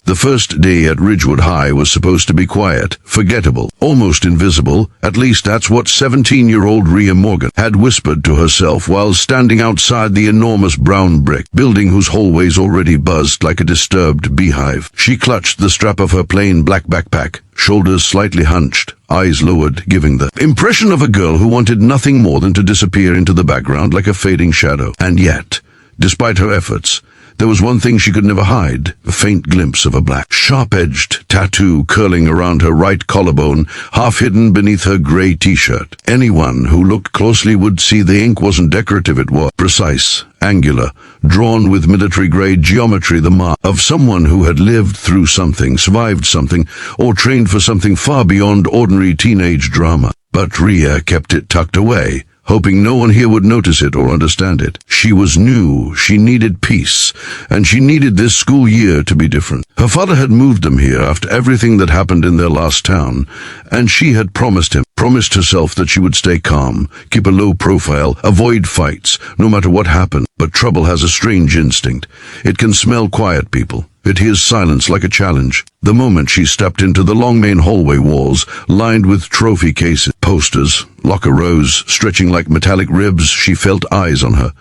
The first day at Ridgewood High was supposed to be quiet, forgettable, almost invisible. At least that's what 17-year-old Rhea Morgan had whispered to herself while standing outside the enormous brown brick building whose hallways already buzzed like a disturbed beehive. She clutched the strap of her plain black backpack, shoulders slightly hunched, eyes lowered, giving the impression of a girl who wanted nothing more than to disappear into the background like a fading shadow. And yet, despite her efforts, there was one thing she could never hide, a faint glimpse of a black, sharp-edged tattoo curling around her right collarbone, half hidden beneath her gray t-shirt. Anyone who looked closely would see the ink wasn't decorative, it was precise, angular, drawn with military-grade geometry, the mark of someone who had lived through something, survived something, or trained for something far beyond ordinary teenage drama. But Rhea kept it tucked away, hoping no one here would notice it or understand it. She was new, she needed peace, and she needed this school year to be different. Her father had moved them here after everything that happened in their last town, and she had promised herself that she would stay calm, keep a low profile, avoid fights, no matter what happened. But trouble has a strange instinct. It can smell quiet people. It hears silence like a challenge. The moment she stepped into the long main hallway walls, lined with trophy cases, posters, locker rows, stretching like metallic ribs, she felt eyes on her.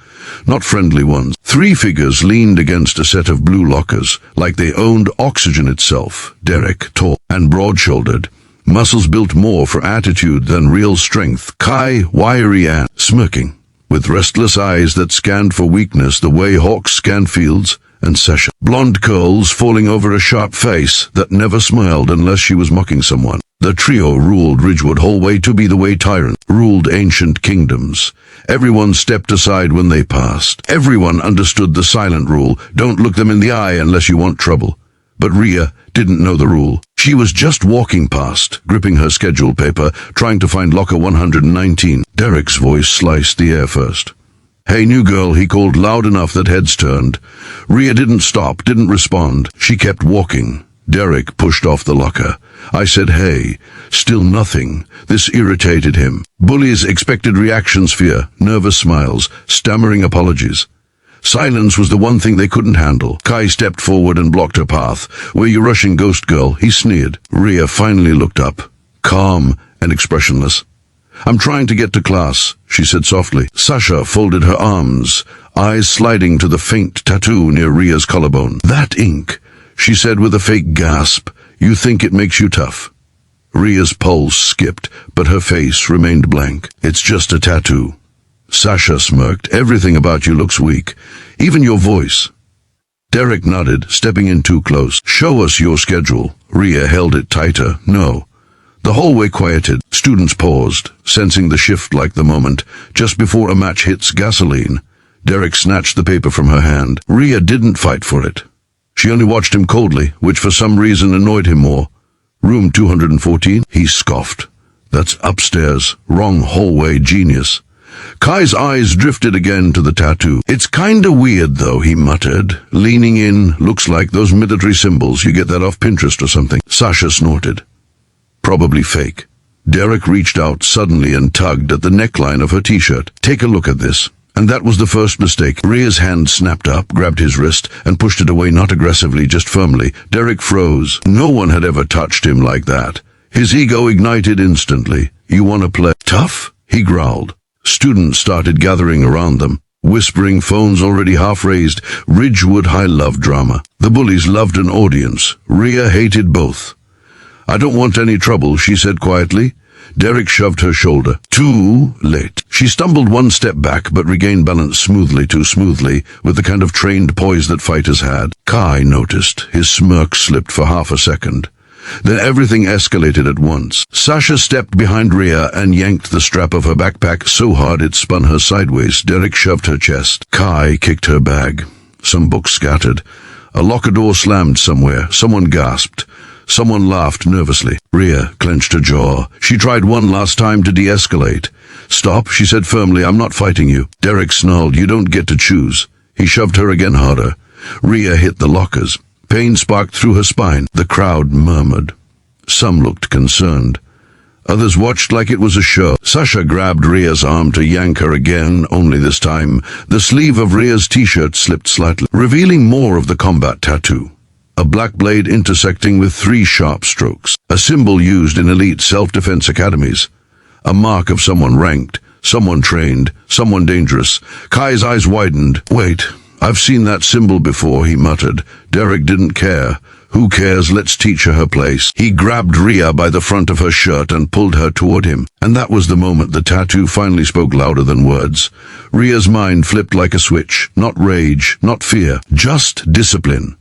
Not friendly ones. 3 figures leaned against a set of blue lockers, like they owned oxygen itself. Derek, tall and broad-shouldered, muscles built more for attitude than real strength. Kai, wiry and smirking, with restless eyes that scanned for weakness the way hawks scan fields. And Sasha, blonde curls falling over a sharp face that never smiled unless she was mocking someone. The trio ruled Ridgewood Hallway to be the way tyrants ruled ancient kingdoms. Everyone stepped aside when they passed. Everyone understood the silent rule, don't look them in the eye unless you want trouble. But Rhea didn't know the rule. She was just walking past, gripping her schedule paper, trying to find locker 119. Derek's voice sliced the air first. "Hey, new girl," he called loud enough that heads turned. Rhea didn't stop, didn't respond. She kept walking. Derek pushed off the locker. I said, "Hey." Still nothing. This irritated him. Bullies expected reactions, fear, nervous smiles, stammering apologies. Silence was the one thing they couldn't handle. Kai stepped forward and blocked her path. "Where you rushing, ghost girl?" he sneered. Rhea finally looked up, calm and expressionless. "I'm trying to get to class," she said softly. Sasha folded her arms, eyes sliding to the faint tattoo near Rhea's collarbone. "That ink," she said with a fake gasp. "You think it makes you tough?" Rhea's pulse skipped, but her face remained blank. "It's just a tattoo." Sasha smirked. "Everything about you looks weak, even your voice." Derek nodded, stepping in too close. "Show us your schedule." Rhea held it tighter. "No." The hallway quieted. Students paused, sensing the shift like the moment, just before a match hits gasoline. Derek snatched the paper from her hand. Rhea didn't fight for it. She only watched him coldly, which for some reason annoyed him more. "Room 214? He scoffed. "That's upstairs. Wrong hallway, genius." Kai's eyes drifted again to the tattoo. "It's kinda weird though," he muttered, leaning in. "Looks like those military symbols. You get that off Pinterest or something." Sasha snorted. "Probably fake." Derek reached out suddenly and tugged at the neckline of her t-shirt. "Take a look at this." And that was the first mistake. Rhea's hand snapped up, grabbed his wrist, and pushed it away, not aggressively, just firmly. Derek froze. No one had ever touched him like that. His ego ignited instantly. "You want to play tough?" he growled. Students started gathering around them, whispering, phones already half raised. Ridgewood High loved drama. The bullies loved an audience. Rhea hated both. "I don't want any trouble," she said quietly. Derek shoved her shoulder. Too late. She stumbled one step back, but regained balance smoothly, too smoothly, with the kind of trained poise that fighters had. Kai noticed. His smirk slipped for half a second. Then everything escalated at once. Sasha stepped behind Rhea and yanked the strap of her backpack so hard it spun her sideways. Derek shoved her chest. Kai kicked her bag. Some books scattered. A locker door slammed somewhere. Someone gasped. Someone laughed nervously. Rhea clenched her jaw. She tried one last time to de-escalate. "Stop," she said firmly. "I'm not fighting you." Derek snarled. "You don't get to choose." He shoved her again harder. Rhea hit the lockers. Pain sparked through her spine. The crowd murmured. Some looked concerned. Others watched like it was a show. Sasha grabbed Rhea's arm to yank her again, only this time the sleeve of Rhea's t-shirt slipped slightly, revealing more of the combat tattoo. a black blade intersecting with 3 sharp strokes, a symbol used in elite self-defense academies, a mark of someone ranked, someone trained, someone dangerous. Kai's eyes widened. Wait, I've seen that symbol before, he muttered. Derek didn't care. Who cares? Let's teach her her place. He grabbed Rhea by the front of her shirt and pulled her toward him. And that was the moment the tattoo finally spoke louder than words. Rhea's mind flipped like a switch. Not rage, not fear, just discipline.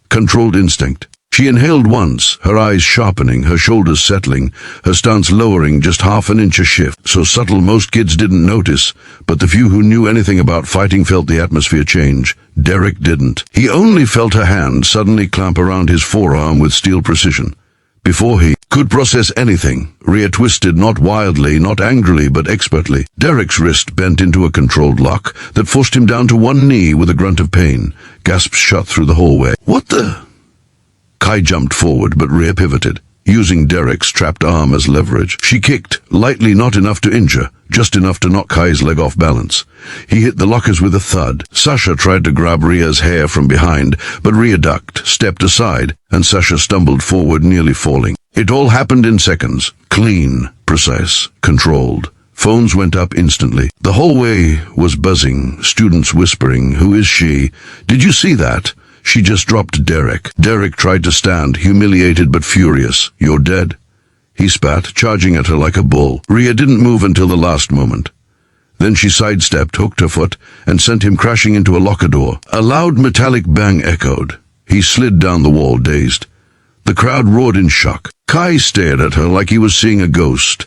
Controlled instinct. She inhaled once, her eyes sharpening, her shoulders settling, her stance lowering just half an inch a shift. So subtle most kids didn't notice, but the few who knew anything about fighting felt the atmosphere change. Derek didn't. He only felt her hand suddenly clamp around his forearm with steel precision. Before he could process anything, Rhea twisted, not wildly, not angrily, but expertly. Derek's wrist bent into a controlled lock that forced him down to one knee with a grunt of pain. Gasps shut through the hallway. What the? Kai jumped forward, but Rhea pivoted, using Derek's trapped arm as leverage. She kicked, lightly, not enough to injure, just enough to knock Kai's leg off balance. He hit the lockers with a thud. Sasha tried to grab Rhea's hair from behind, but Rhea ducked, stepped aside, and Sasha stumbled forward, nearly falling. It all happened in seconds. Clean, precise, controlled. Phones went up instantly. The hallway was buzzing, students whispering, "Who is she? Did you see that? She just dropped Derek." Derek tried to stand, humiliated but furious. "You're dead." He spat, charging at her like a bull. Rhea didn't move until the last moment. Then she sidestepped, hooked her foot, and sent him crashing into a locker door. A loud metallic bang echoed. He slid down the wall, dazed. The crowd roared in shock. Kai stared at her like he was seeing a ghost.